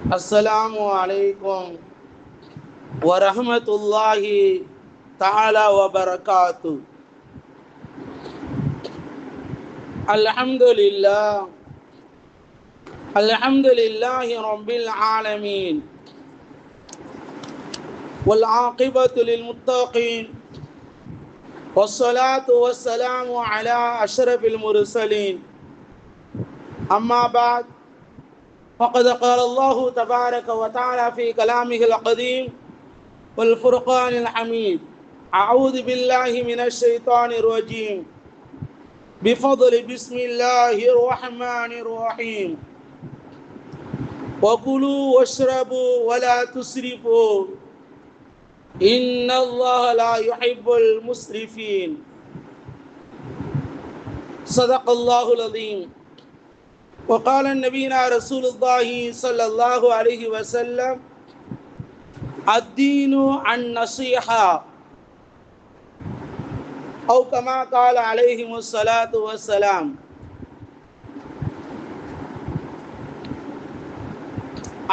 அஸ்ஸலாமு அலைக்கும் வரஹ்மத்துல்லாஹி தஆலா வபரகாத்து. அல்ஹம்துலில்லாஹி ரப்பில் ஆலமீன் வல் ஆகிபத்து லில் முத்தகீன் வஸ்ஸலாத்து வஸ்ஸலாமு அலா அஷ்ரஃபில் முர்சலீன். அம்மா பஅத் فقد قال الله تبارك وتعالى في كلامه القديم والفرقان الحميد: أعوذ بالله من الشيطان الرجيم بفضل بسم الله الرحمن الرحيم وكلوا واشربوا ولا تسرفوا إن الله لا يحب المسرفين. صدق الله العظيم. وقال نبينا رسول الله صلى الله عليه وسلم: الدين النصيحة، أو كما قال عليه الصلاة والسلام.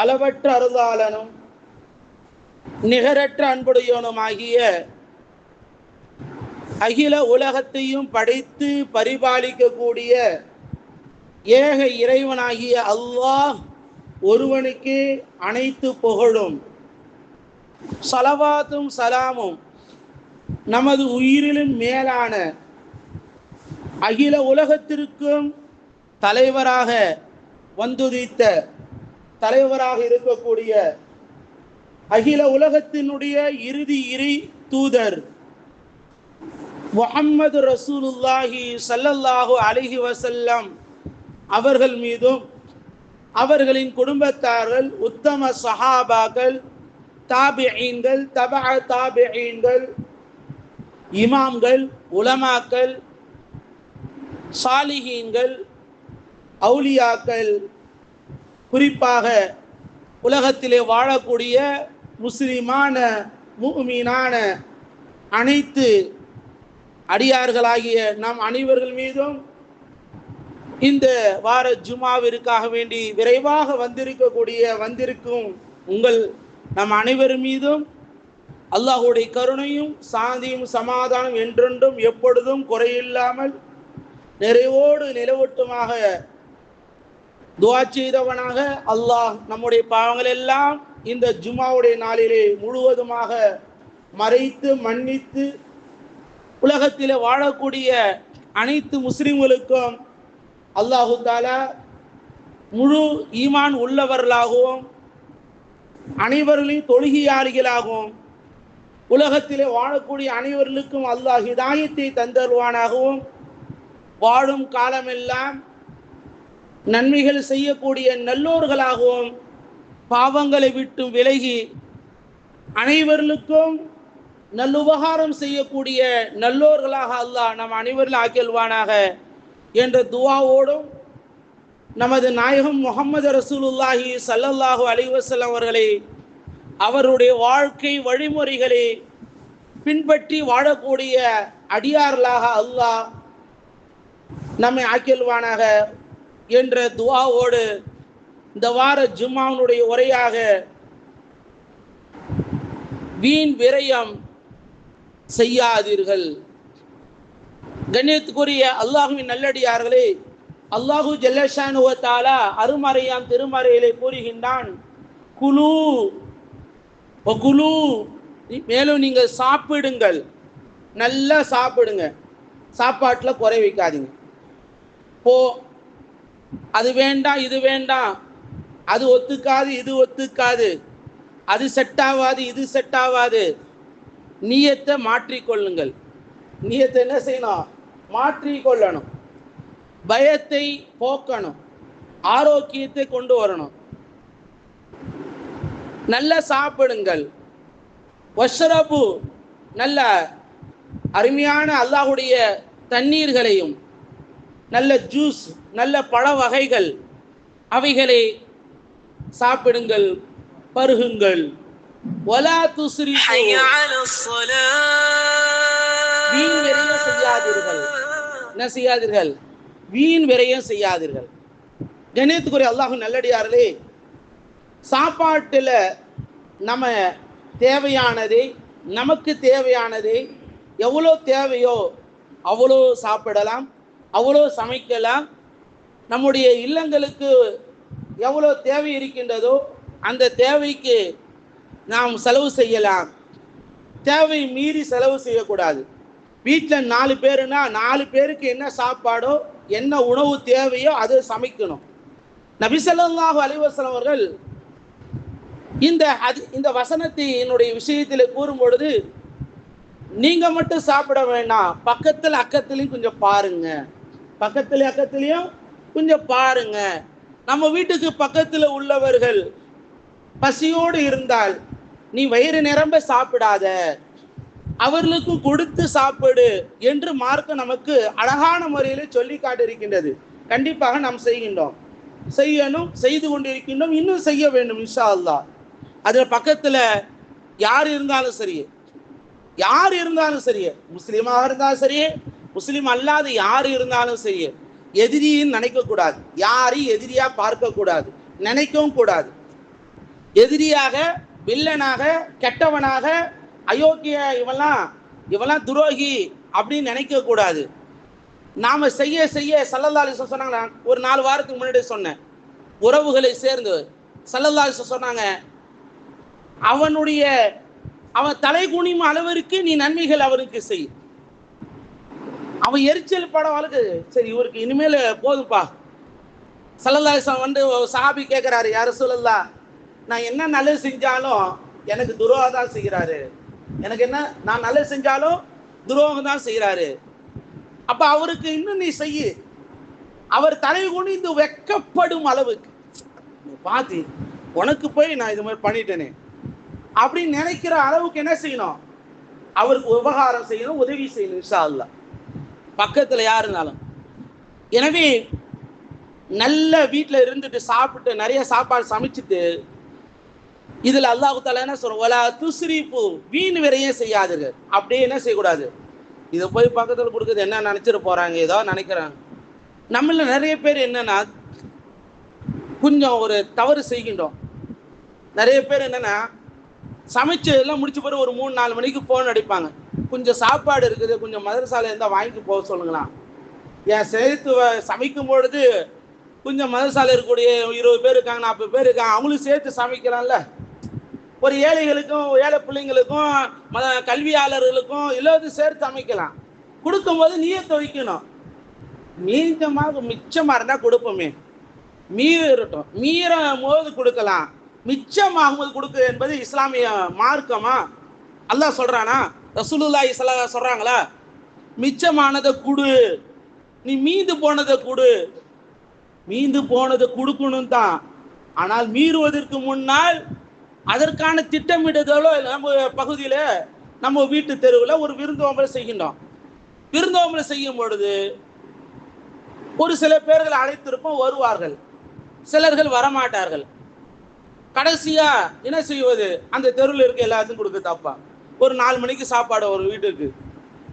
அளவற்ற அருளாளனும் நிகரற்ற அன்புடையவனுமாகிய அகில உலகத்தையும் படைத்து பரிபாலிக்கக்கூடிய ஏக இறைவனாகிய அல்லாஹ் ஒருவனுக்கே அனைத்து புகழும். ஸலவாத்தும் சலாமும் நமது உயிரிலும் மேலான அகில உலகத்திற்கும் தலைவராக வந்துதித்த தலைவராக இருக்கக்கூடிய அகில உலகத்தினுடைய இறுதி தூதர் முஹம்மது ரசூலுல்லாஹி ஸல்லல்லாஹு அலைஹி வஸல்லம் அவர்கள் மீதும் அவர்களின் குடும்பத்தார்கள், உத்தம சஹாபாக்கள், தாபிஈன்கள், தபஅ தாபிஈன்கள், இமாம்கள், உலமாக்கள், சாலிஹீன்கள், அவுலியாக்கள், குறிப்பாக உலகத்திலே வாழக்கூடிய முஸ்லிமான முஃமினான அனைத்து அடியார்களாகிய நம் அனைவர்கள் மீதும் இந்த வார ஜுமாவிற்காக வேண்டி விரைவாக வந்திருக்கும் உங்கள் நம் அனைவர் மீதும் அல்லாஹ்வுடைய கருணையும் சாந்தியும் சமாதானம் என்றென்றும் எப்பொழுதும் குறையில்லாமல் நிறைவோடு நிலவட்டுமாக துஆ செய்தவனாக அல்லாஹ் நம்முடைய பாவங்கள் எல்லாம் இந்த ஜுமாவுடைய நாளிலே முழுவதுமாக மறைத்து மன்னித்து உலகத்திலே வாழக்கூடிய அனைத்து முஸ்லிம்களுக்கும் அல்லாஹு தாலா முழு ஈமான் உள்ளவர்களாகவும் அனைவர்களையும் தொழுகையாளிகளாகவும் உலகத்திலே வாழக்கூடிய அனைவர்களுக்கும் அல்லாஹ் ஹிதாயத்தை தந்தருவானாகவும் வாழும் காலமெல்லாம் நன்மைகள் செய்யக்கூடிய நல்லோர்களாகவும் பாவங்களை விட்டு விலகி அனைவர்களுக்கும் நல்லுபகாரம் செய்யக்கூடிய நல்லோர்களாக அல்லாஹ் நம் அனைவரில் ஆக்கியல்வானாக என்ற துஆவோடும் நமது நாயகம் முஹம்மது ரசூலுல்லாஹி ஸல்லல்லாஹு அலைஹி வஸல்லம் அவர்களை அவருடைய வாழ்க்கை வழிமுறைகளை பின்பற்றி வாழக்கூடிய அடியார்களாக அல்லாஹ் நம்மை ஆக்கியல்வானாக என்ற துஆவோடு இந்த வார ஜும்மாவுடைய உரையாக வீண் விரயம் செய்யாதீர்கள். கண்ணியத்துக்குரிய அல்லாஹுவின் நல்லடியார்களே, அல்லாஹு ஜல்லஷானு வ தஆலா அருமறையாம் திருமறையிலே கூறுகின்றான், குலு வகுலு, மேலும் நீங்கள் சாப்பிடுங்கள், நல்லா சாப்பிடுங்க, சாப்பாட்டில் குறை வைக்காதீங்க. அது வேண்டாம் இது வேண்டாம், அது ஒத்துக்காது இது ஒத்துக்காது, அது செட் ஆகாது இது செட் ஆகாது. நியத்தை மாற்றிக்கொள்ளுங்கள். நியத்தை என்ன செய்யணும்? மாற்றிக்கொள்ளணும். பயத்தை போக்கணும், ஆரோக்கியத்தை கொண்டு வரணும். நல்ல சாப்பிடுங்கள். வஷ்ரபு, நல்ல அருமையான அல்லாஹ்வுடைய தண்ணீர்களையும் நல்ல ஜூஸ் நல்ல பழ வகைகள் அவைகளை சாப்பிடுங்கள், பருகுங்கள். வலா துஸ்ரிஃபு, வீண் விரயம் செய்யாதீர்கள். என்ன செய்யாதீர்கள்? வீண் விரயம் செய்யாதீர்கள். கண்ணியத்துக்குரிய அல்லாஹ்வின் நல்லடியார்களே, சாப்பாட்டில் நம்ம தேவையானதை, நமக்கு தேவையானதை எவ்வளோ தேவையோ அவ்வளோ சாப்பிடலாம், அவ்வளோ சமைக்கலாம். நம்முடைய இல்லங்களுக்கு எவ்வளோ தேவை இருக்கின்றதோ அந்த தேவைக்கு நாம் செலவு செய்யலாம். தேவை மீறி செலவு செய்யக்கூடாது. வீட்டில் 4 பேருனா 4 பேருக்கு என்ன சாப்பாடோ, என்ன உணவு தேவையோ அது சமைக்கணும். நபி ஸல்லல்லாஹு அலைஹி வஸல்லம் அவர்கள் இந்த வசனத்தினுடைய விஷயத்தில் கூறும் பொழுது, நீங்க மட்டும் சாப்பிட வேண்டாம், பக்கத்தில் அக்கத்திலையும் கொஞ்சம் பாருங்க, பக்கத்துல அக்கத்திலையும் கொஞ்சம் பாருங்க. நம்ம வீட்டுக்கு பக்கத்தில் உள்ளவர்கள் பசியோடு இருந்தால் நீ வயிறு நிரம்ப சாப்பிடாத, அவர்களுக்கும் கொடுத்து சாப்பிடு என்று மார்க்கம் நமக்கு அழகான முறையில் சொல்லி காட்டியிருக்கின்றது. கண்டிப்பாக நாம் செய்கின்றோம், செய்யணும், செய்து கொண்டிருக்கின்றோம், இன்னும் செய்ய வேண்டும் இன்ஷா அல்லாஹ். அதில் பக்கத்தில் யார் இருந்தாலும் சரி, யார் இருந்தாலும் சரி, முஸ்லீமாக இருந்தாலும் சரி, முஸ்லீம் அல்லாத யார் இருந்தாலும் சரி, எதிரின்னு நினைக்கக்கூடாது, யாரையும் எதிரியாக பார்க்கக்கூடாது, நினைக்கவும் கூடாது. எதிரியாக, வில்லனாக, கெட்டவனாக, அயோக்கிய இவெல்லாம் துரோகி அப்படின்னு நினைக்க கூடாது. நாம செய்ய செய்ய ஸல்லல்லாஹு அலைஹி வஸல்லம் சொன்னாங்க. ஒரு 4 வாரத்துக்கு முன்னாடி சொன்னேன், உறவுகளை சேர்ந்து ஸல்லல்லாஹு அலைஹி வஸல்லம் சொன்னாங்க, அவன் தலை குனியும் அளவிற்கு நீ நன்மைகள் அவனுக்கு செய். அவன் எரிச்சல் படம் அவளுக்கு சரி, இவருக்கு இனிமேல் போதும்பா. ஸல்லல்லாஹு அலைஹி வஸல்லம் வந்து சஹாபி கேட்கிறாரு, யா ரசூலல்லாஹ், நான் என்ன நல்லது செஞ்சாலும் எனக்கு துரோகம் தான் செய்கிறாரு, எனக்கு என்ன, நான் நல்லது செஞ்சாலும் துரோகம் தான் செய்கிறாரு. அப்ப அவருக்கு இன்னும் நீ செய்ய, அவர் தலை குனிந்து வெக்கப்படும் அளவுக்கு பார்த்து, உனக்கு போய் நான் இது மாதிரி பண்ணிட்டேனே அப்படின்னு நினைக்கிற அளவுக்கு என்ன செய்யணும், அவருக்கு உபகாரம் செய்யணும், உதவி செய்யணும் இன்ஷா அல்லாஹ், பக்கத்துல யார் இருந்தாலும். எனவே நல்ல வீட்டில் இருந்துட்டு சாப்பிட்டு நிறைய சாப்பாடு சமைச்சிட்டு, இதுல அல்லாஹ் தஆலா என்ன சொல்றோம், வலா துஸ்ரிஃபு, வீண் விரையே செய்யாதீர்கள். அப்படியே என்ன செய்யக்கூடாது, இதை போய் பக்கத்தில் கொடுக்குறது என்ன நினைச்சிட்டு போறாங்க, ஏதோ நினைக்கிறாங்க. நம்மள நிறைய பேர் என்னன்னா கொஞ்சம் ஒரு தவறு செய்கின்றோம். நிறைய பேர் என்னன்னா சமைச்சு எல்லாம் முடிச்சு போய் ஒரு 3-4 மணிக்கு போன் அடிப்பாங்க, கொஞ்சம் சாப்பாடு இருக்குது, கொஞ்சம் மதரசால இருந்தால் வாங்கிட்டு போக சொல்லுங்களாம். என் சேர்த்து சமைக்கும் பொழுது கொஞ்சம் மதரசால இருக்கக்கூடிய 20 பேர் இருக்காங்க, 40 பேர் இருக்காங்க, அவங்களும் சேர்த்து சமைக்கலாம்ல. ஒரு ஏழைகளுக்கும், ஏழை பிள்ளைங்களுக்கும், கல்வியாளர்களுக்கும் எல்லாத்தையும் சேர்த்து சமைக்கலாம். கொடுக்கும்போது நீயத்தை வைக்கணும், மிச்சமா இருந்தா கொடுப்போமே, மீறட்டும், மீறும் போது கொடுக்கலாம், மிச்சமாகும்போது கொடுக்க என்பது இஸ்லாமிய மார்க்கமா? அல்லாஹ் சொல்றானா, ரசூலுல்லாஹி ஸல்லல்லாஹு அலைஹி வஸல்லம் சொல்றாங்களா? மிச்சமானதை கொடு, நீ மீந்து போனதை கொடு. மீந்து போனதை கொடுக்கணும் தான், ஆனால் மீறுவதற்கு முன்னால் அதற்கான திட்டமிடுதலோ நம்ம பகுதியில், நம்ம வீட்டு தெருவில் ஒரு விருந்தோம்பலை செய்கின்றோம். விருந்தோம்பலை செய்யும் பொழுது ஒரு சில பேர்கள் அழைத்திருப்போம், வருவார்கள், சிலர்கள் வரமாட்டார்கள். கடைசியா என்ன செய்வது, அந்த தெருவில் இருக்க எல்லாத்தையும் கொடுக்க தப்பா. ஒரு 4 மணிக்கு சாப்பாடு ஒரு வீட்டுக்கு,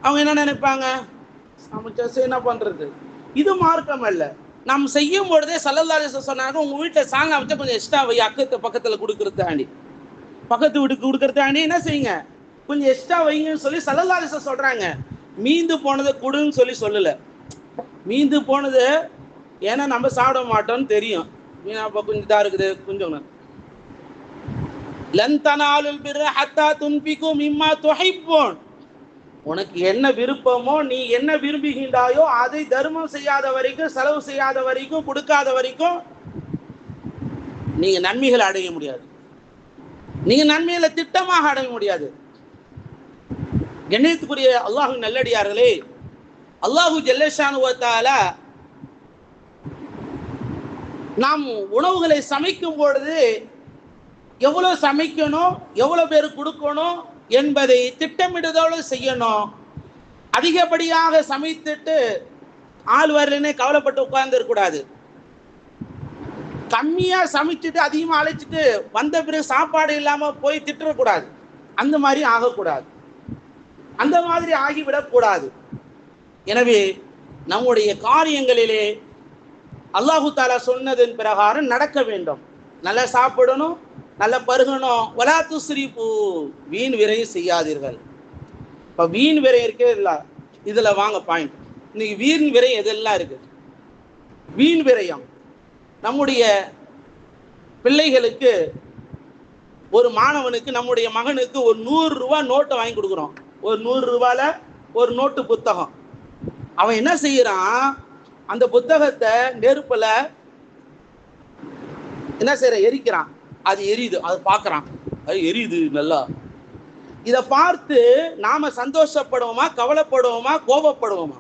அவங்க என்ன நினைப்பாங்க, சமைச்சா என்ன பண்றது? இது மார்க்கம் அல்ல. நாம் செய்யும் பொழுதே ஸல்லல்லாஹு அலைஹி வஸல்லம் சொன்னாங்க, உங்க வீட்டில் சாங்க அமைச்சா கொஞ்சம் எக்ஸ்ட்ரா வை, அக்கத்தை பக்கத்தில் கொடுக்கறதாண்டி, பக்கத்து வீட்டுக்கு கொடுக்கறதாண்டி என்ன செய்யுங்க, கொஞ்சம் எக்ஸ்ட்ரா வைங்கன்னு சொல்லி ஸல்லல்லாஹு அலைஹி வஸல்லம் சொல்றாங்க. மீந்து போனதை கொடுன்னு சொல்லல. மீந்து போனது ஏன்னா நம்ம சாப்பிட மாட்டோம்னு தெரியும், அப்ப கொஞ்சம் இதா இருக்குது, கொஞ்சம் லன் தனாலுல் பிர்ர ஹத்தா துன்ஃபிகு மிம்மா துஹிப்பூன், உனக்கு என்ன விருப்பமோ, நீ என்ன விரும்புகின்றாயோ அதை தர்மம் செய்யாத வரைக்கும், செலவு செய்யாத வரைக்கும், கொடுக்காத வரைக்கும் நீங்க நன்மைகளை அடைய முடியாது, நீங்க நன்மைகளை திட்டமாக அடைய முடியாது. கண்ணியத்துக்குரிய அல்லாஹ்வின் நல்லடியார்களே, அல்லாஹு ஜல்லஷானு வ தஆலா நாம் உணவுகளை சமைக்கும் பொழுது எவ்வளவு சமைக்கணும், எவ்வளவு பேர் கொடுக்கணும் என்பதை திட்டமிடுதோடு செய்யணும். அதிகப்படியாக சமைத்துட்டு ஆள் வரலன்னு கவலைப்பட்டு உட்கார்ந்து இருக்கக்கூடாது. கம்மியா சமைச்சிட்டு அதிகமா அழைச்சிட்டு வந்த பிறகு சாப்பாடு இல்லாம போய் திட்டக்கூடாது. அந்த மாதிரி ஆகக்கூடாது, அந்த மாதிரி ஆகிவிடக்கூடாது. எனவே நம்முடைய காரியங்களிலே அல்லாஹு தஆலா சொன்னதன் பிரகாரம் நடக்க வேண்டும். நல்லா சாப்பிடணும், நல்லா பருகணும். வலா துஸ்ரிஃபு, வீண் விரையும் செய்யாதீர்கள். இப்போ வீண் விரை இருக்கே இல்லை, இதில் வாங்க பாயிண்ட். இன்னைக்கு வீண் விரை எதெல்லாம் இருக்கு? வீண் விரயம். நம்முடைய பிள்ளைகளுக்கு, ஒரு மாணவனுக்கு, நம்முடைய மகனுக்கு ஒரு 100 ரூபா நோட்டை வாங்கி கொடுக்குறோம். ஒரு 100 ரூபால ஒரு நோட்டு புத்தகம். அவன் என்ன செய்யறான்? அந்த புத்தகத்தை நெருப்புல என்ன செய்யற? எரிக்கிறான். அது எரியுது, அது பார்க்கறான், அது எரியுது நல்லா. இதை பார்த்து நாம சந்தோஷப்படுவோமா, கவலைப்படுவோமா, கோபப்படுவோமா?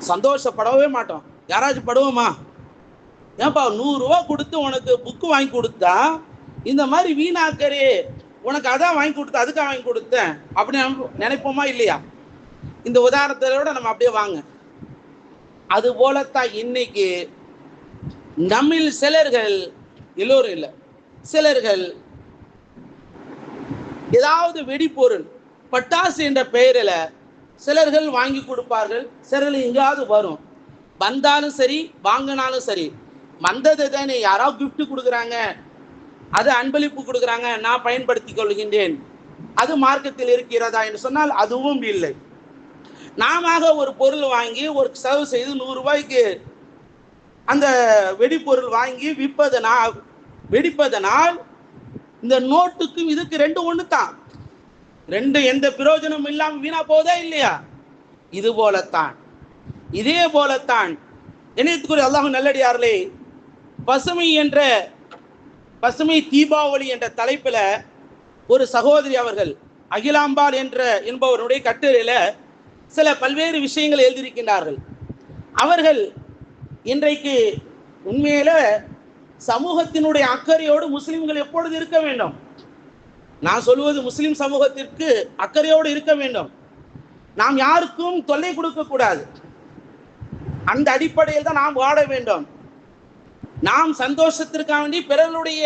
சந்தோஷப்படவே மாட்டோம். யாராச்சும் படுவோமா? ஏன்பா 100 ரூபா கொடுத்து உனக்கு புக்கு வாங்கி கொடுத்தா இந்த மாதிரி வீணாக்கரே, உனக்கு அதான் வாங்கி கொடுத்த, அதுக்காக வாங்கி கொடுத்தேன் அப்படின்னு நினைப்போமா இல்லையா? இந்த உதாரணத்தோட நம்ம அப்படியே வாங்க. அது போலத்தான் இன்னைக்கு நம்மில் சிலர்கள், எல்லோரும் இல்லை, சிலர்கள் ஏதாவது வெடிப்பொருள், பட்டாசு என்ற பெயரில் சிலர்கள் வாங்கி கொடுப்பார்கள். சிலர்கள் எங்காவது வரும், வந்தாலும் சரி வாங்கினாலும் சரி, வந்தது தானே, யாராவது கிஃப்ட் கொடுக்குறாங்க, அது அன்பளிப்பு கொடுக்குறாங்க, நான் பயன்படுத்தி கொள்கின்றேன், அது மார்க்கத்தில் இருக்கிறதா என்று சொன்னால் அதுவும் இல்லை. நாம ஒரு பொருள் வாங்கி ஒரு செலவு செய்து 100 ரூபாய்க்கு அந்த வெடிப்பொருள் வாங்கி வெடிப்பதனால் இந்த நோட்டுக்கும் இதுக்கு ரெண்டு ஒன்று தான், ரெண்டு எந்த பிரயோஜனம் இல்லாமல் வீணா போதா இல்லையா? இது போலத்தான், இதே போலத்தான் இணையத்துக்குரிய அல்லாஹ் நல்லடியார்களே, பசுமை தீபாவளி என்ற தலைப்பில் ஒரு சகோதரி அவர்கள் அகிலாம்பாள் என்பவருடைய கட்டுரையில சில பல்வேறு விஷயங்கள் எழுதியிருக்கின்றார்கள். அவர்கள் இன்றைக்கு உண்மையில சமூகத்தினுடைய அக்கறையோடு முஸ்லிம்கள் எப்பொழுது இருக்க வேண்டும்? நான் சொல்வது முஸ்லிம் சமூகத்திற்கு அக்கறையோடு இருக்க வேண்டும். நாம் யாருக்கும் தொல்லை கொடுக்க கூடாது. அந்த அடிப்படையில் தான் நாம் வாழ வேண்டும். நாம் சந்தோஷத்திற்காக வேண்டி பிறருடைய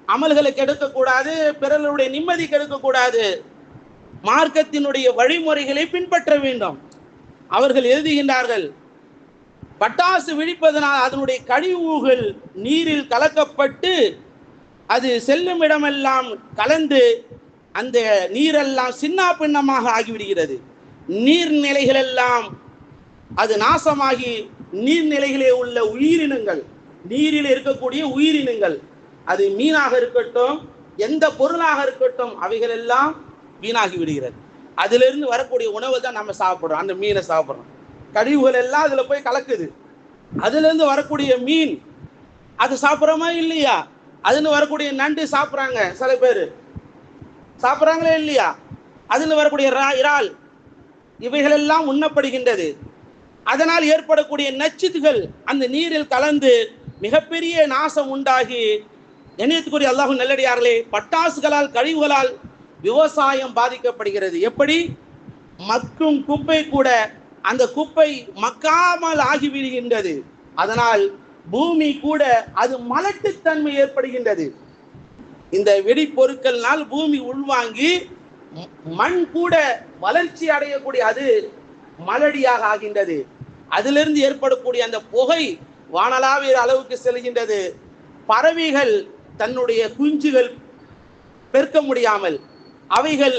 அமல்களை கெடுக்கக்கூடாது, பிறருடைய நிம்மதி கெடுக்கக்கூடாது. மார்க்கத்தினுடைய வழிமுறைகளை பின்பற்ற வேண்டும். அவர்கள் எழுதுகின்றார்கள், பட்டாசு வெடிப்பதனால் அதனுடைய கழிவுகள் நீரில் கலக்கப்பட்டு அது செல்லும் இடமெல்லாம் கலந்து அந்த நீரெல்லாம் சின்ன பின்னமாக ஆகிவிடுகிறது. நீர்நிலைகள் எல்லாம் அது நாசமாகி நீர்நிலைகளே உள்ள உயிரினங்கள், நீரில் இருக்கக்கூடிய உயிரினங்கள், அது மீனாக இருக்கட்டும், எந்த பொருளாக இருக்கட்டும், அவைகள் எல்லாம் வீணாகி விடுகிறது. அதிலிருந்து வரக்கூடிய உணவு தான் நம்ம சாப்பிட்றோம். அந்த மீனை சாப்பிட்றோம், கழிவுகள் எல்லாம் அதுல போய் கலக்குது. அதுல இருந்து வரக்கூடிய மீன் அது சாப்பிட்றோமா இல்லையா? அதுன்னு வரக்கூடிய நண்டு சாப்பிட்றாங்க, சில பேர் சாப்பிட்றாங்களே இல்லையா? அதுல வரக்கூடிய இறால், இவைகள் எல்லாம் உண்ணப்படுகின்றது. அதனால் ஏற்படக்கூடிய நச்சுகள் அந்த நீரில் கலந்து மிகப்பெரிய நாசம் உண்டாகி, எண்ணியத்துக்குரிய அல்லாஹ் நல்லடியார்களே, பட்டாசுகளால் கழிவுகளால் விவசாயம் பாதிக்கப்படுகிறது. எப்படி? மக்கும் குப்பை கூட அந்த குப்பை மக்காமல் ஆகிவிடுகின்றது. அதனால் பூமி கூட அது மலட்டுத்தன்மை ஏற்படுகின்றது. இந்த வெடிப்பொருட்கள்னால் பூமி உள்வாங்கி மண் கூட வளர்ச்சி அடையக்கூடிய அது மலடியாக ஆகின்றது. அதிலிருந்து ஏற்படக்கூடிய அந்த புகை வானளாவிய அளவுக்கு செல்கின்றது. பறவைகள் தன்னுடைய குஞ்சுகள் பெருக்க முடியாமல் அவைகள்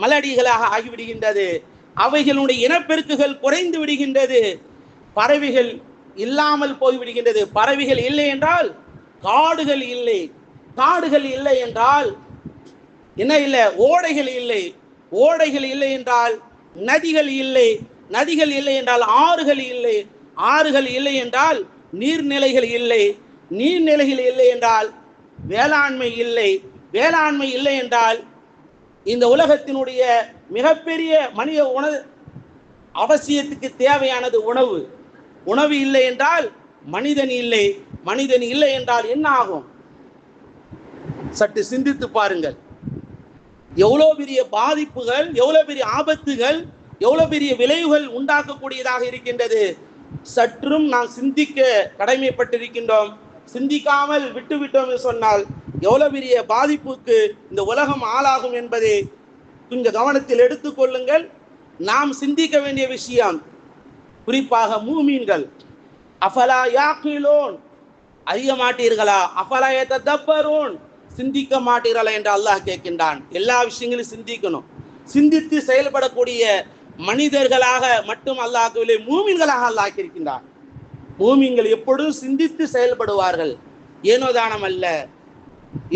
மலடிகளாக ஆகிவிடுகின்றது. அவைகளுடைய இனப்பெருக்குகள் குறைந்து விடுகின்றது. பறவைகள் இல்லாமல் போய்விடுகின்றது. பறவைகள் இல்லை என்றால் காடுகள் இல்லை, காடுகள் இல்லை என்றால் என்ன இல்லை? ஓடைகள் இல்லை, ஓடைகள் இல்லை என்றால் நதிகள் இல்லை, நதிகள் இல்லை என்றால் ஆறுகள் இல்லை, ஆறுகள் இல்லை என்றால் நீர்நிலைகள் இல்லை, நீர்நிலைகள் இல்லை என்றால் வேளாண்மை இல்லை, வேளாண்மை இல்லை என்றால் இந்த உலகத்தினுடைய மிகப்பெரிய மனித உணவு அவசியத்துக்கு தேவையானது உணவு. உணவு இல்லை என்றால் மனிதன் இல்லை, மனிதன் இல்லை என்றால் என்ன ஆகும்? சற்று சிந்தித்து பாருங்கள். எவ்வளோ பெரிய பாதிப்புகள், எவ்வளோ பெரிய ஆபத்துகள், எவ்வளோ பெரிய விளைவுகள் உண்டாக்கக்கூடியதாக இருக்கின்றது. சற்றும் நாம் சிந்திக்க கடமைப்பட்டிருக்கின்றோம். சிந்திக்காமல் விட்டுவிட்டோம் என்று சொன்னால் எவ்வளவு பெரிய பாதிப்புக்கு இந்த உலகம் ஆளாகும் என்பதை கொஞ்சம் கவனத்தில் எடுத்துக்கொள்ளுங்கள். நாம் சிந்திக்க வேண்டிய விஷயம், குறிப்பாக மூமீன்கள், அஃபலா யாக்கிலூன், அறிய மாட்டீர்களா? அஃபலா யததப்பரூன், சிந்திக்க மாட்டீர்களா என்று அல்லாஹ் கேட்கின்றான். எல்லா விஷயங்களையும் சிந்திக்கணும். சிந்தித்து செயல்படக்கூடிய மனிதர்களாக மட்டும் அல்லாஹ்விலே மூமின்களாக அல்லாஹ் இருக்கின்றான். மூமின்கள் எப்பொழுதும் சிந்தித்து செயல்படுவார்கள். ஏனோ தானம் அல்ல,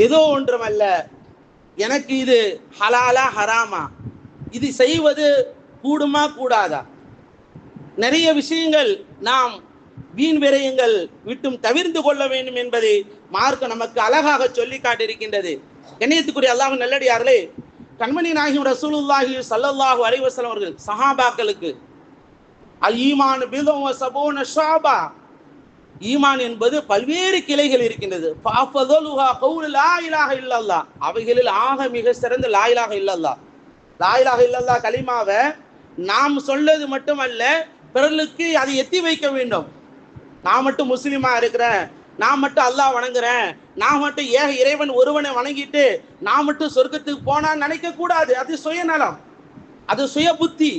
ஏதோ ஒன்றும் அல்ல, எனக்கு இது ஹலாலா ஹராமா, இது செய்வது கூடுமா கூடாதா, நிறைய விஷயங்கள் நாம் வீண் விரயங்கள் விட்டும் தவிர்த்து கொள்ள வேண்டும் என்பதை மார்க்க நமக்கு அழகாக சொல்லி காட்டியிருக்கின்றது. கண்ணியத்துக்குரிய அல்லாஹ் நல்லடியார்களே, கண்மணி நாயகம் ரசூலுல்லாஹி ஸல்லல்லாஹு அலைஹி வஸல்லம் அவர்கள் சஹாபாக்களுக்கு அல் ஈமான் பிதும் வ ஸபூன ஷுஅபா, ஈமான் என்பது பல்வேறு கிளைகள் இருக்கின்றது. ஃபஅஃதலுஹா கௌலு லா இலாஹ இல்லல்லாஹ், அவைகளில் ஆக மிக சிறந்த லா இலாஹ இல்லல்லாஹ். லா இலாஹ இல்லல்லாஹ் கலிமாவை நாம் சொல்வது மட்டுமல்ல, பிறருக்கு அதை எத்தி வைக்க வேண்டும். நான் மட்டும் முஸ்லீமா இருக்கிறேன், நான் மட்டும் அல்லாஹ் வணங்குறேன், நான் மட்டும் ஏக இறைவன் ஒருவனை வணங்கிட்டு நான் மட்டும் சொர்க்கத்துக்கு போனா நினைக்க கூடாது. அது சுயநலம், அது சுய புத்தி.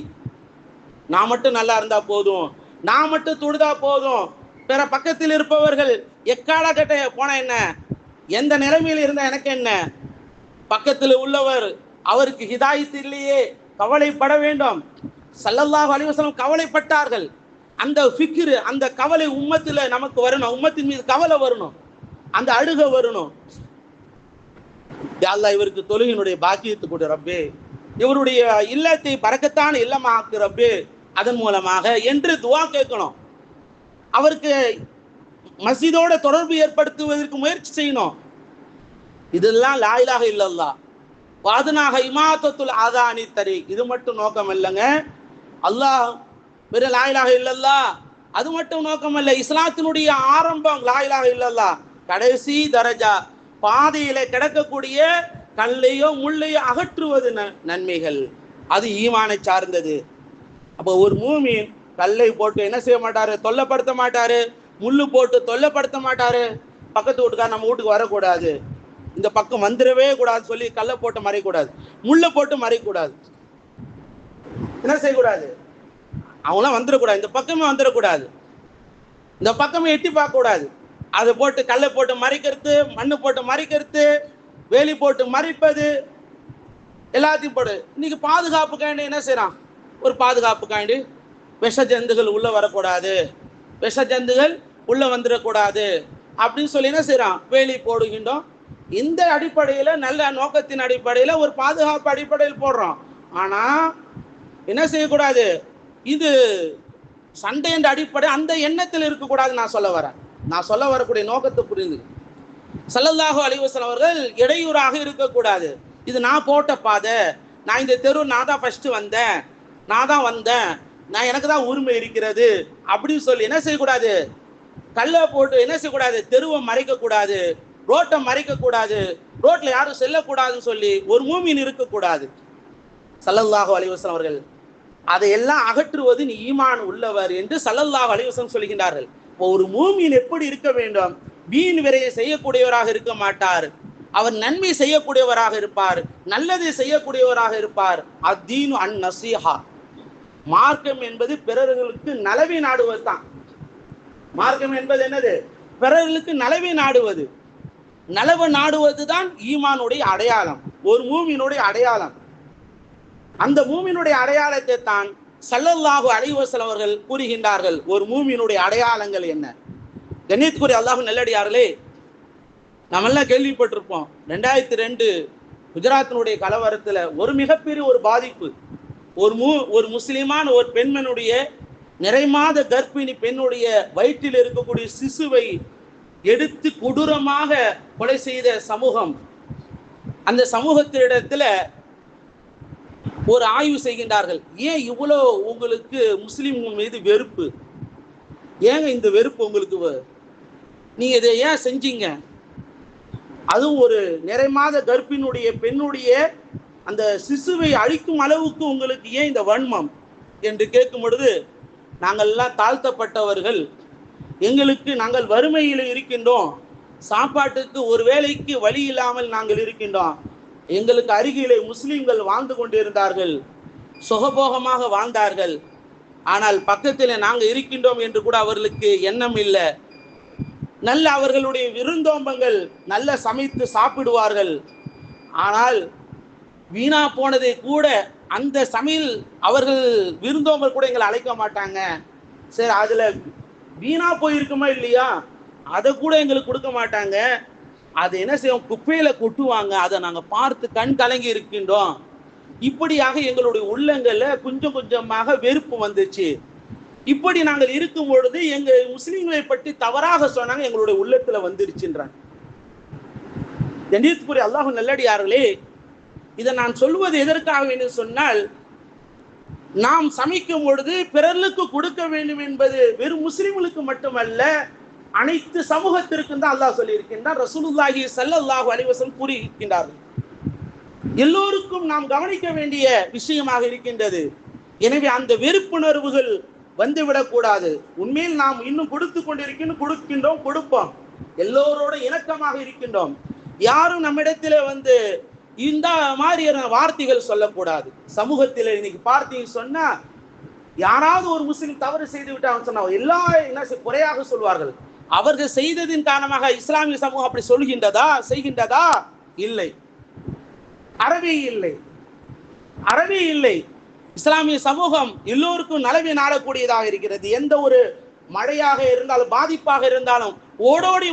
நான் மட்டும் நல்லா இருந்தா போதும், நான் மட்டும் தொழுதா போதும், பிற பக்கத்தில் இருப்பவர்கள் எக்கால கட்ட போனா என்ன, எந்த நிலைமையில் இருந்தா எனக்கு என்ன, பக்கத்தில் உள்ளவர் அவருக்கு ஹிதாயத் இல்லையே, கவலைப்பட வேண்டும். ஸல்லல்லாஹு அலைஹி வஸல்லம் கவலைப்பட்டார்கள். அந்த ஃபிக்ர், அந்த கவலை உம்மத்தில் நமக்கு வரணும், உம்மத்தின் மீது கவலை வரணும், அந்த அழுக வரணும். யா அல்லாஹ், இவருக்கு தொழுகையினுடைய பாக்கியத்தை கொடு ரப்பே, இவருடைய இல்லத்தை பரக்கத்தான இல்லமாக்கு ரப்பே, அதன் மூலமாக என்று துவா கேட்கணும். அவருக்கு மஸ்ஜிதோட தொடர்பு ஏற்படுத்துவதற்கு முயற்சி செய்யணும். இதெல்லாம் லா இலாஹ இல்லல்லாஹ். வாதுனாக இமாத்தத்துல் ஆதானி தரி, இது மட்டும் நோக்கம் இல்லைங்க. அல்லாஹ் வேற லா இலாஹ இல்லல்லாஹ் அது மட்டும் நோக்கம் அல்ல. இஸ்லாத்தினுடைய ஆரம்பம் லா இலாஹ இல்லல்லாஹ், கடைசி தரஜா பாதையில கிடக்கக்கூடிய கல்லையோ முள்ளையோ அகற்றுவது நன்மைகள், அது ஈமானை சார்ந்தது. அப்போ ஒரு மூமின் கல்லை போட்டு என்ன செய்ய மாட்டாரு, தொல்லைப்படுத்த மாட்டாரு, முள்ளு போட்டு தொல்லைப்படுத்த மாட்டாரு. பக்கத்து வீட்டுக்கார நம்ம வீட்டுக்கு வரக்கூடாது, இந்த பக்கம் வந்துடவே கூடாது சொல்லி கல்லை போட்டு மறைக்கூடாது, முள்ளை போட்டு மறைக்கூடாது. என்ன செய்யக்கூடாது, அவங்களாம் வந்துடக்கூடாது, இந்த பக்கமே வந்துடக்கூடாது, இந்த பக்கமே எட்டி பார்க்க கூடாது. அதை போட்டு கல்லை போட்டு மறைக்கிறது, மண்ணு போட்டு மறைக்கிறது, வேலி போட்டு மறைப்பது, எல்லாத்தையும் போடு. இன்னைக்கு பாதுகாப்புக்காண்டி என்ன செய்யறான், ஒரு பாதுகாப்புக்காண்டி விஷ ஜந்துகள் உள்ள வரக்கூடாது, விஷ ஜந்துகள் உள்ள வந்துடக்கூடாது அப்படின்னு சொல்லி என்ன செய்யறான், வேலி போடுகின்றோம். இந்த அடிப்படையில, நல்ல நோக்கத்தின் அடிப்படையில, ஒரு பாதுகாப்பு அடிப்படையில் போடுறோம். ஆனா என்ன செய்யக்கூடாது, இது சண்டை என்ற அடிப்படை அந்த எண்ணத்தில் இருக்கக்கூடாது. நான் சொல்ல வரக்கூடிய நோக்கத்தை புரிந்து ஸல்லல்லாஹு அலைஹி வஸல்லம் அவர்கள் இடையூறாக இருக்கக்கூடாது. இது நான் போட்ட பாதை, நான் இந்த தெரு நான் தான் ஃபர்ஸ்ட் வந்தேன், நான் தான் வந்தேன், நான் எனக்கு தான் உரிமை இருக்கிறது அப்படின்னு சொல்லி என்ன செய்யக்கூடாது, கல்லை போட்டு என்ன செய்யக்கூடாது, தெருவை மறைக்கக்கூடாது, ரோட்டை மறைக்கக்கூடாது, ரோட்ல யாரும் செல்லக்கூடாதுன்னு சொல்லி ஒரு மூமின் இருக்கக்கூடாது. ஸல்லல்லாஹு அலைஹி வஸல்லம் அவர்கள் அதையெல்லாம் அகற்றுவது நீ ஈமான் உள்ளவர் என்று ஸல்லல்லாஹு அலைஹி வஸல்லம் சொல்கின்றார்கள். ஒரு மூமின் எப்படி இருக்க வேண்டும், வீண் விரையை செய்யக்கூடியவராக இருக்க மாட்டார், அவர் நன்மை செய்யக்கூடியவராக இருப்பார், நல்லதை செய்யக்கூடியவராக இருப்பார். அத்தீனு அன் நசீஹா, மார்க்கம் என்பது பிறர்களுக்கு நலவை நாடுவது தான். மார்க்கம் என்பது என்னது, பிறர்களுக்கு நலவை நாடுவது. நலவை நாடுவது தான் ஈமானுடைய அடையாளம், ஒரு மூமினுடைய அடையாளம். அந்த மூமினுடைய அடையாளத்தை தான் ஸல்லல்லாஹு அலைஹி வஸல்லம் அவர்கள் கூறுகின்றார்கள். ஒரு மூமினுடைய அடையாளங்கள் என்ன? கண்ணியத்துக்குரிய அல்லாஹ் நல்லடியார்களே, நம்ம எல்லாம் கேள்விப்பட்டிருப்போம், 2002 குஜராத்தினுடைய கலவரத்துல ஒரு மிகப்பெரிய ஒரு பாதிப்பு, ஒரு முஸ்லிமான ஒரு பெண்மனுடைய நிறைமாத கர்ப்பிணி பெண்ணுடைய வயிற்றில் இருக்கக்கூடிய சிசுவை எடுத்து கொடூரமாக கொலை செய்த சமூகம். அந்த சமூகத்திடத்துல ஒரு ஆய்வு செய்கின்றார்கள். ஏன் இவ்வளோ உங்களுக்கு முஸ்லிம் மீது வெறுப்பு, ஏங்க இந்த வெறுப்பு உங்களுக்கு, நீங்க இதை ஏன் செஞ்சீங்க, அதுவும் ஒரு நிறைமாத கர்ப்பினுடைய பெண்ணுடைய அந்த சிசுவை அழிக்கும் அளவுக்கு உங்களுக்கு ஏன் இந்த வன்மம் என்று கேட்கும் பொழுது, நாங்கள்லாம் தாழ்த்தப்பட்டவர்கள், நாங்கள் வறுமையில் இருக்கின்றோம், சாப்பாட்டுக்கு ஒரு வேளைக்கு வழி இல்லாமல் நாங்கள் இருக்கின்றோம், எங்களுக்கு அருகிலே முஸ்லிம்கள் வாழ்ந்து கொண்டிருந்தார்கள், சுகபோகமாக வாழ்ந்தார்கள், ஆனால் பக்கத்தில் நாங்கள் இருக்கின்றோம் என்று கூட அவர்களுக்கு எண்ணம் இல்லை. நல்ல அவர்களுடைய விருந்தோம்பங்கள் நல்ல சமைத்து சாப்பிடுவார்கள். ஆனால் வீணா போனதை கூட அந்த சமையல் அவர்கள் விருந்தோம்பல் கூட எங்களை அழைக்க மாட்டாங்க. சரி, அதுல வீணா போயிருக்குமா இல்லையா, அதை கூட எங்களுக்கு கொடுக்க மாட்டாங்க. அதை என்ன செய்வோம், குப்பையில கொட்டுவாங்க. அதை நாங்கள் பார்த்து கண் கலங்கி இருக்கின்றோம். இப்படியாக எங்களுடைய உள்ளங்கள்ல கொஞ்சம் கொஞ்சமாக வெறுப்பு வந்துச்சு. இப்படி நாங்கள் இருக்கும் பொழுது எங்க முஸ்லிம்களை பற்றி தவறாக சொன்னாங்க, எங்களுடைய உள்ளத்துல வந்துருச்சுன்றாங்க. கண்ணியத்துக்குரிய அல்லாஹ் நல்லடியார்களே, இதை நான் சொல்வது எதற்காக என்று சொன்னால், நாம் சமைக்கும் பொழுது பிறருக்கு கொடுக்க வேண்டும் என்பது வெறும் முஸ்லிம்களுக்கு மட்டுமல்ல, அனைத்து சமூகத்திற்கும் தான் அல்லாஹ் சொல்லி இருக்கின்றார். ரசூலுல்லாஹி ஸல்லல்லாஹு அலைஹி வஸல்லம் கூறியிருக்கின்றார்கள். எல்லோருக்கும் நாம் கவனிக்க வேண்டிய விஷயமாக இருக்கின்றது. எனவே அந்த வெறுப்புணர்வுகள் வந்துவிடக்கூடாது. உண்மையில் நாம் இன்னும் கொடுக்கின்றோம், கொடுப்போம், எல்லோரோட இணக்கமாக இருக்கின்றோம். யாரும் நம்மிடத்துல இந்த மாதிரியான வார்த்தைகள் சொல்லக்கூடாது. சமூகத்தில் இன்னைக்கு பார்த்தீங்கன்னு சொன்னா, யாராவது ஒரு முஸ்லிம் தவறு செய்து விட்டாங்க சொன்னா எல்லா என்ன குறையாக சொல்வார்கள். அவர்கள் செய்ததின் காரணமாக இஸ்லாமிய சமூகம் அப்படி செய்கின்றதா? இல்லை, அறவே இல்லை. இஸ்லாமிய சமூகம் எல்லோருக்கும் நலவை நாடக்கூடியதாக இருக்கிறது. எந்த ஒரு மழையாக இருந்தாலும் பாதிப்பாக இருந்தாலும் ஓடோடி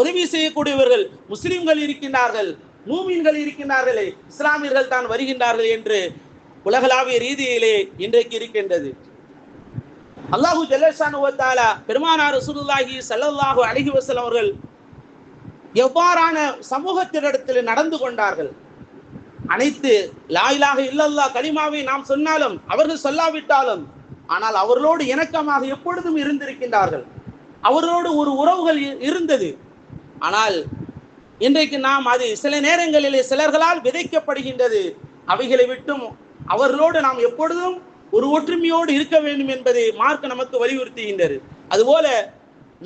உதவி செய்யக்கூடியவர்கள் முஸ்லிம்கள் இருக்கின்றார்கள், மூமின்கள் இருக்கின்றார்களே, இஸ்லாமியர்கள் தான் வருகின்றார்கள் என்று உலகளாவிய ரீதியிலே இன்றைக்கு இருக்கின்றது. அல்லாஹு ஜல்லஷானு வ தஆலா பெருமானார் ரசூலுல்லாஹி ஸல்லல்லாஹு அலைஹி வஸல்லம் அவர்கள் எவ்வாறான சமூகத்தினிடத்தில் நடந்து கொண்டார்கள். அனைத்து லா இலாஹ இல்லல்லாஹ் கலிமாவை நாம் சொன்னாலும் அவர்கள் சொல்லாவிட்டாலும், ஆனால் அவர்களோடு இணக்கமாக எப்பொழுதும் இருந்திருக்கின்றார்கள். அவர்களோடு ஒரு உறவுகள் இருந்தது. ஆனால் இன்றைக்கு நாம் அது சில நேரங்களிலே சிலர்களால் விதைக்கப்படுகின்றது. அவைகளை விட்டும் அவர்களோடு நாம் எப்பொழுதும் ஒரு ஒற்றுமையோடு இருக்க வேண்டும் என்பதை மார்க்க நமக்கு வலியுறுத்துகின்றது. அதுபோல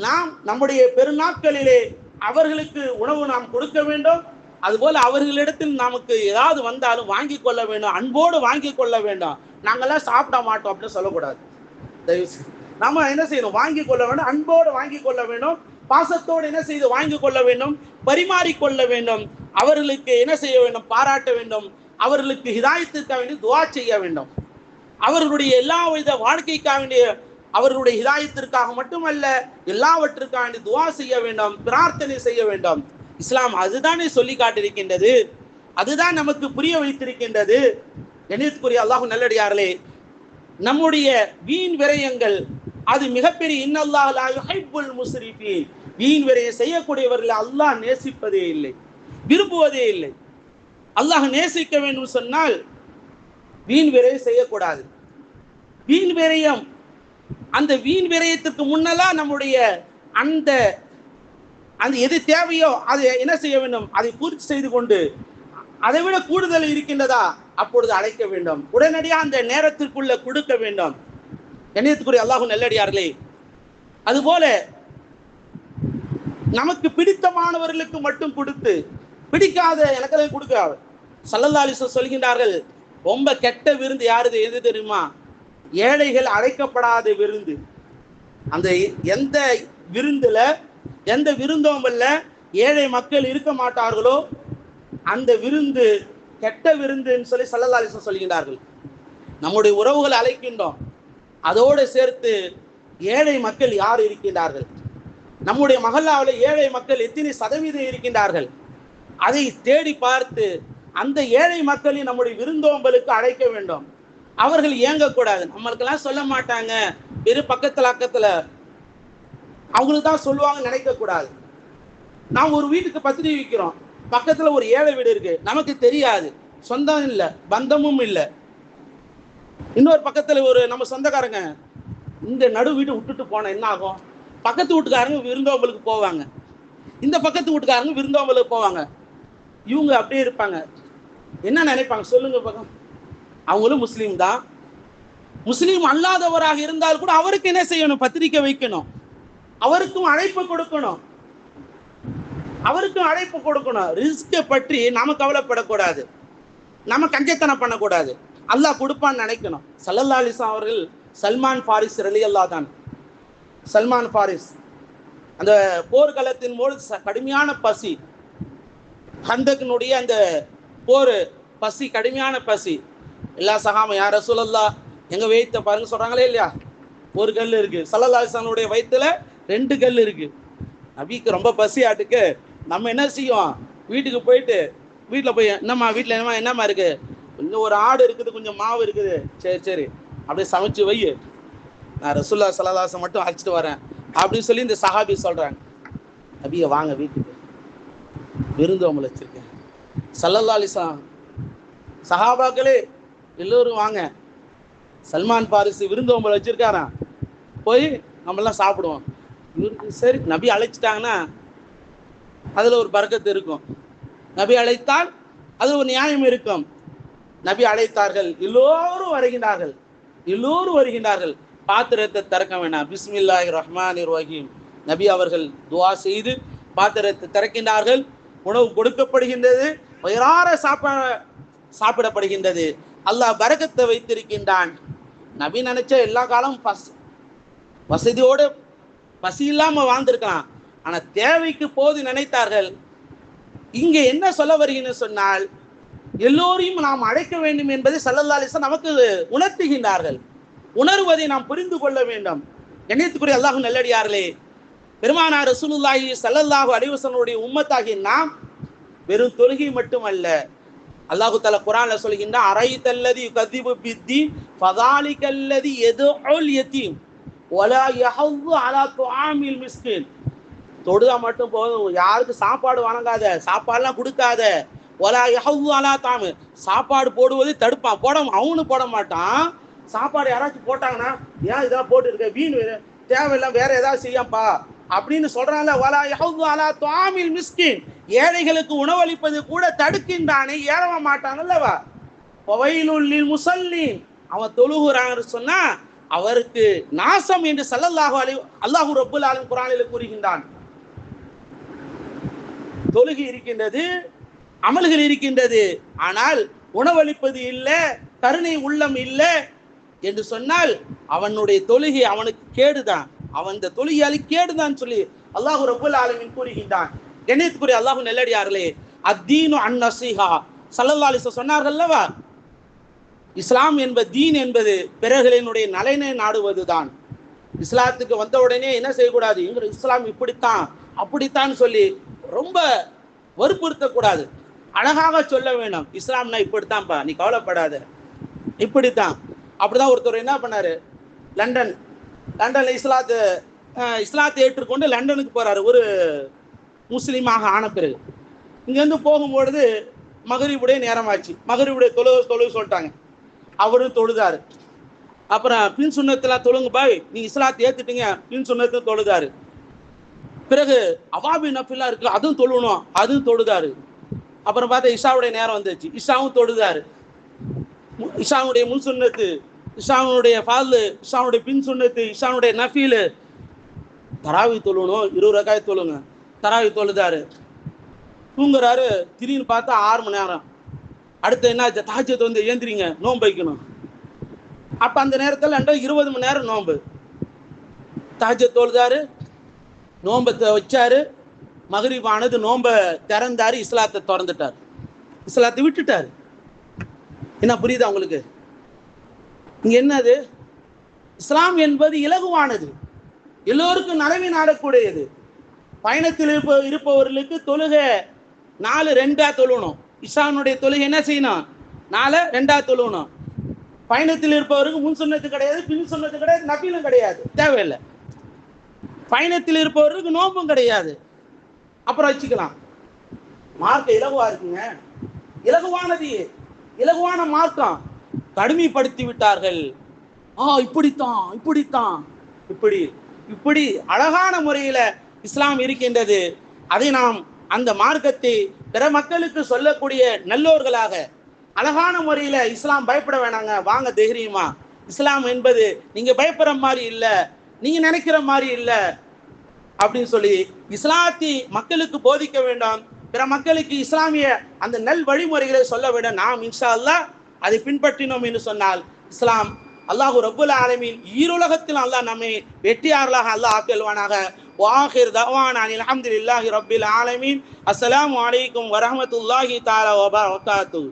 நாம் நம்முடைய பெருநாட்களிலே அவர்களுக்கு உணவு நாம் கொடுக்க வேண்டும். அதுபோல அவர்களிடத்தில் நமக்கு ஏதாவது வந்தாலும் வாங்கி கொள்ள வேண்டும், அன்போடு வாங்கி கொள்ள வேண்டும். நாங்கெல்லாம் சாப்பிட மாட்டோம் அப்படின்னு சொல்லக்கூடாது. நம்ம என்ன செய்யணும், வாங்கி கொள்ள வேண்டும், அன்போடு வாங்கி கொள்ள வேண்டும், பாசத்தோடு என்ன செய்து வாங்கி கொள்ள வேண்டும், பரிமாறிக்கொள்ள வேண்டும். அவர்களுக்கு என்ன செய்ய வேண்டும், பாராட்ட வேண்டும். அவர்களுக்கு ஹிதாயத்திற்காக வேண்டி துஆ செய்ய வேண்டும். அவர்களுடைய எல்லா வித வாழ்க்கைக்காக வேண்டிய அவர்களுடைய ஹிதாயத்திற்காக மட்டுமல்ல, எல்லாவற்றிற்காக வேண்டி துஆ செய்ய வேண்டும், பிரார்த்தனை செய்ய வேண்டும். இஸ்லாம் அதுதானே சொல்லி காட்டியிருக்கின்றது, அதுதான் நமக்கு புரிய வைத்திருக்கின்றது. கண்ணியத்துக்குரிய அல்லாஹ் நல்லடியார்களே, நம்முடைய வீண் விரயங்கள் அது மிகப்பெரிய இன்னல்லாஹ் லா யுஹிப்புல் முஸ்ரிஃபீன், வீண் விரயம் செய்யக்கூடியவர்களை அல்லாஹ் நேசிப்பதே இல்லை, விரும்புவதே இல்லை. அல்லாஹ் நேசிக்க வேண்டும் சொன்னால் வீண் விரயம் செய்யக்கூடாது. வீண் விரயம், அந்த வீண் விரயத்திற்கு முன்னெல்லாம் நம்முடைய அந்த எது தேவையோ அதை என்ன செய்ய வேண்டும், அதை பூர்த்தி செய்து கொண்டு அதை விட கூடுதல் இருக்கின்றதா அப்பொழுது அழைக்க வேண்டும், உடனடியாக அந்த நேரத்திற்குள்ள கொடுக்க வேண்டும். கண்ணியத்துக்குரிய அல்லாஹ் நல்லடியார்களே, அதுபோல நமக்கு பிடித்தமானவர்களுக்கு மட்டும் கொடுத்து பிடிக்காத எனக்கு கொடுக்காது. ஸல்லல்லாஹு அலைஹி வஸல்லம் சொல்கின்றார்கள், ரொம்ப கெட்ட விருந்து யாருது எது தெரியுமா, ஏழைகள் அழைக்கப்படாத விருந்து. அந்த எந்த விருந்துல எந்த விருந்தோம்பல்ல ஏழை மக்கள் இருக்க மாட்டார்களோ அந்த விருந்து கெட்ட விருந்துன்னு சொல்லி ஸல்லல்லாஹு அலைஹி வஸல்லம் சொல்கின்றார்கள். நம்முடைய உறவுகளை அழைக்கின்றோம், அதோடு சேர்த்து ஏழை மக்கள் யார் இருக்கின்றார்கள், நம்முடைய மஹல்லாவில் ஏழை மக்கள் எத்தனை சதவீதம் இருக்கின்றார்கள், அதை தேடி பார்த்து அந்த ஏழை மக்களை நம்முடைய விருந்தோம்பலுக்கு அழைக்க வேண்டும். அவர்கள் இயங்கக்கூடாது. நம்மளுக்கெல்லாம் சொல்ல மாட்டாங்க, வெறும் பக்கத்துல அவங்களுக்கு தான் சொல்லுவாங்க நினைக்க கூடாது. நாம் ஒரு வீட்டுக்கு பத்திரிகை வைக்கிறோம், பக்கத்துல ஒரு ஏழை வீடு இருக்கு, நமக்கு தெரியாது, சொந்தம் இல்லை, பந்தமும் இல்லை. இன்னொரு பக்கத்துல ஒரு நம்ம சொந்தக்காரங்க இந்த நடு வீட்டை விட்டுட்டு போன என்ன ஆகும், பக்கத்து வீட்டுக்காரங்க விருந்தோம்பலுக்கு போவாங்க, இந்த பக்கத்து வீட்டுக்காரங்க விருந்தோம்பலுக்கு போவாங்க. இவங்க அப்படியே இருப்பாங்க. என்ன நினைப்பாங்க சொல்லுங்க பக்கம், அவங்களும் முஸ்லீம் தான், முஸ்லீம் அல்லாதவராக இருந்தால் கூட அவருக்கு என்ன செய்யணும், பத்திரிக்கை வைக்கணும், அவருக்கும் அழைப்பு கொடுக்கணும், ரிஸ்கை பற்றி நாம கவலைப்படக்கூடாது, நம்ம கஞ்சத்தனம் பண்ணக்கூடாது, அல்லாஹ் கொடுப்பான்னு நினைக்கணும். ஸல்லல்லாஹு அலைஹி வஸல்லம் அவர்கள் சல்மான் பாரிஸ் ரலியல்லாஹு தான். சல்மான் பாரிஸ் அந்த போர்க்களத்தின் போது கடுமையான பசி, ஹந்தக்கினுடைய அந்த போர் பசி, கடுமையான பசி. எல்லா சகாம யார் ரசூலல்லாஹ் எங்க வயிற்ற பாருங்க சொல்றாங்களே இல்லையா, ஒரு கல் இருக்கு. ஸல்லல்லாஹு அலைஹி வஸல்லம் வயிற்றுல 2 கல் இருக்கு. நபிக்கு ரொம்ப பசி ஆட்டுக்கு. நம்ம என்ன செய்வோம், வீட்டுக்கு போயிட்டு வீட்டில் போய் என்னம்மா வீட்டில் என்னம்மா இருக்கு, கொஞ்சம் ஒரு ஆடு இருக்குது, கொஞ்சம் மாவு இருக்குது, சரி சரி அப்படியே சமைச்சு வை, நான் ரசூலுல்லாஹி ஸல்லல்லாஹு அலைஹி வஸல்லம் மட்டும் அழைச்சிட்டு வரேன் அப்படின்னு சொல்லி இந்த சஹாபி சொல்றாங்க. நபியை வாங்க வீட்டுக்கு விருந்தோம்பல் வச்சிருக்கேன். ஸல்லல்லாஹு அலைஹி வஸல்லம் சஹாபாக்களே எல்லோரும் வாங்க, சல்மான் பாரிஸ் விருந்தோம்பல் வச்சிருக்காராம், போய் நம்மளாம் சாப்பிடுவோம். இவருக்கு சரி, நபி அழைச்சிட்டாங்கன்னா அதில் ஒரு பரக்கத்து இருக்கும். நபி அழைத்தால் அது ஒரு நியாயம் இருக்கும். நபி அழைத்தார்கள், எல்லோரும் வருகின்றார்கள், எல்லோரும் வருகின்றார்கள். பாத்திரத்தை திறக்க வேண்டாம், பிஸ்மில்லாஹிர் ரஹ்மானிர் ரஹீம். நபி அவர்கள் துஆ செய்து பாத்திரத்தை திறக்கின்றார்கள். உணவு கொடுக்கப்படுகின்றது, வயிறார சாப்பிடப்படுகின்றது. அல்லாஹ் பரக்கத்தை வைத்திருக்கின்றான். நபி நினைச்ச எல்லா காலமும் வசதியோடு பசி இல்லாம வாழ்ந்திருக்கலாம். ஆனா தேவைக்கு போது நினைத்தார்கள். இங்க என்ன சொல்ல வருகிறேன்னு சொன்னால், எல்லோரையும் நாம் அழைக்க வேண்டும் என்பதை ஸல்லல்லாஹு அலைஹி வஸல்லம் நமக்கு உணர்த்துகின்றார்கள். உணர்வதை நாம் புரிந்து கொள்ள வேண்டும். கண்ணியத்துக்குரிய அல்லாஹ்வின் நல்லடியார்களே, பெருமானார் ரசூலுல்லாஹி ஸல்லல்லாஹு அலைஹி வஸல்லம் உம்மத்தாகிய நாம் வெறும் தொழுகை மட்டுமல்ல, அல்லாஹு தஆலா குர்ஆன்ல சொல்கின்றான், அரைத்தல்லதி யுகதிபு பித்தீன் ஃபதாலிகல்லதி யதுல் யதீம் வலா யஹது அலா துஆமில் மிஸ்கின். தொழுதா மட்டும் போதும், யாருக்கு சாப்பாடு வழங்காத, சாப்பாடுலாம் கொடுக்காத. வலா யஹது அலா துஆமி, சாப்பாடு போடுவது தடுப்பான், அவனு போட மாட்டான். சாப்பாடு யாராச்சும் போட்டாங்கன்னா, ஏன் இதெல்லாம் போட்டு இருக்க, வீண் தேவையில்லாம் வேற ஏதாவது செய்யப்பா அப்படின்னு சொல்றாங்க. வலா யஹது அலா துஆமில் மிஸ்கின், ஏழைகளுக்கு உணவளிப்பது கூட தடுக்கின்றானே, ஏறவ மாட்டானல்லவா. வவைலுல் லில் முஸல்லீன், அவன் தொழுகிறான்னு சொன்னா அவருக்கு நாசம் என்று ஸல்லல்லாஹு அலைஹி அல்லாஹ் ரப்பல் ஆலமீன் குர்ஆனில் கூறுகின்றான். தொழுகை இருக்கின்றது, அமல்கள் இருக்கின்றது, ஆனால் உணவளிப்பது இல்லை, கருணை உள்ளம் இல்லை என்று சொன்னால் அவனுடைய தொழுகை அவனுக்கு கேடுதான், அவன் இந்த தொழுகையாளி கேடுதான் சொல்லி அல்லாஹ் ரப்பல் ஆலமீன் கூறுகின்றான். கண்ணியத்துக்குரிய அல்லாஹ் நல்லடியார்களே, அத்தீனு அன்-நஸீஹா ஸல்லல்லாஹு அலைஹி வஸல்லம் சொன்னார்கள்லவா, இஸ்லாம் என்பது தீன் என்பது பிறர்களினுடைய நலனை நாடுவதுதான். இஸ்லாத்துக்கு வந்த உடனே என்ன செய்யக்கூடாது, இஸ்லாம் இப்படித்தான் அப்படித்தான் சொல்லி ரொம்ப வற்புறுத்தக்கூடாது, அழகாக சொல்ல வேண்டும். இஸ்லாம்னா இப்படித்தான்ப்பா, நீ கவலைப்படாத, இப்படித்தான். அப்படிதான் ஒருத்தர் என்ன பண்ணாரு, லண்டன்ல இஸ்லாத்தை ஏற்றுக்கொண்டு லண்டனுக்கு போறாரு. ஒரு முஸ்லீமாக ஆன பிறகு இங்கேருந்து போகும்பொழுது மகரிபுடைய நேரமாச்சு. மகரிபுடைய தொழுக சொல்லிட்டாங்க. அவரும் தொழுதாரு. அப்புறம் பின் சுன்னத்தெல்லாம் தொழுங்க பாய், நீங்க இஸ்லாத்தை ஏத்துட்டீங்க, பின் சுன்னத்தை தொழுதாரு. பிறகு அவாபி நஃபிலா இருக்கு, அதுவும் தொழுணும், அதுவும் தொழுதாரு. அப்புறம் பார்த்தா இஷாவுடைய நேரம் வந்துச்சு, இஷாவும் தொழுதாரு. இஷாவுடைய முன் சுன்னத்து, இஷாவுடைய ஃபாலு, இஷாவுடைய பின் சுன்னத்து, இஷாவுடைய நஃபீலு, தராவி தொழுணும், 20 ரக்காத் தொழுங்க. தராவி தொழுதாரு. தூங்குறாரு. திடீர்னு பார்த்தா 6 மணி நேரம். அடுத்து என்ன, தஹஜ்ஜுத் வந்து ஏந்திரிங்க, நோன்பு வைக்கணும். அப்ப அந்த நேரத்தில் 20 மணி நேரம் நோன்பு. தஹஜ்ஜுத் தொழுதாரு, நோன்பை வச்சாரு. மகரிப் ஆனது, நோன்பை திறந்தாரு, இஸ்லாத்தை திறந்துட்டார், இஸ்லாத்தை விட்டுட்டாரு. என்ன புரியுதா உங்களுக்கு? இங்க என்னது, இஸ்லாம் என்பது இலகுவானது, எல்லோருக்கும் நலவை நாடக்கூடியது. பயணத்தில் இருப்பவர்களுக்கு தொழுகை 4-2 தொழுணும். இஷானுடைய தொழுகை என்ன செய்யணும், 4-2 தொழுணும். பயணத்தில் இருப்பவருக்கு முன் சுன்னத்து கிடையாது, பின் சுன்னத்து கிடையாது, நஃபிலும் கிடையாது, தேவையில்லை. பயணத்தில் இருப்பவருக்கு நோம்பும் கிடையாது, அப்புறம் வச்சுக்கலாம். மார்க்கம் இலகுவா இருக்குங்க, இலகுவானது, இலகுவான மார்க்கம். கடுமைப்படுத்தி விட்டார்கள். இப்படித்தான் இப்படித்தான் இப்படி அழகான முறையில இஸ்லாம் இருக்கின்றது. அதை நாம் அந்த மார்க்கத்தை பிற மக்களுக்கு சொல்லக்கூடிய நல்லோர்களாக அழகான முறையில, இஸ்லாம் பயப்பட வேணாங்க, வாங்க தைரியமா, இஸ்லாம் என்பது நீங்க பயப்படுற மாதிரி இல்லை, நீங்க நினைக்கிற மாதிரி இல்லை அப்படின்னு சொல்லி இஸ்லாத்தை மக்களுக்கு போதிக்க வேண்டும். பிற மக்களுக்கு இஸ்லாமிய அந்த நல் வழிமுறைகளை சொல்ல வேண்டும். நாம் இன்ஷா அல்லாஹ் அதை பின்பற்றினோம் என்று சொன்னால் இஸ்லாம் அல்லாஹு ரப்புல் ஆலமீன் ஈருலகத்தில் அல்லாஹ் நம்மை வெற்றியாளர்களாக அல்லாஹ் ஆக்கியல்வானாக. வாஹிர் தஅவானா அல்ஹம்துலில்லாஹி ரப்பில் ஆலமீன். அஸ்ஸலாமு அலைக்கும் வரஹ்மத்துல்லாஹி தஆலா வபரகாத்துஹு.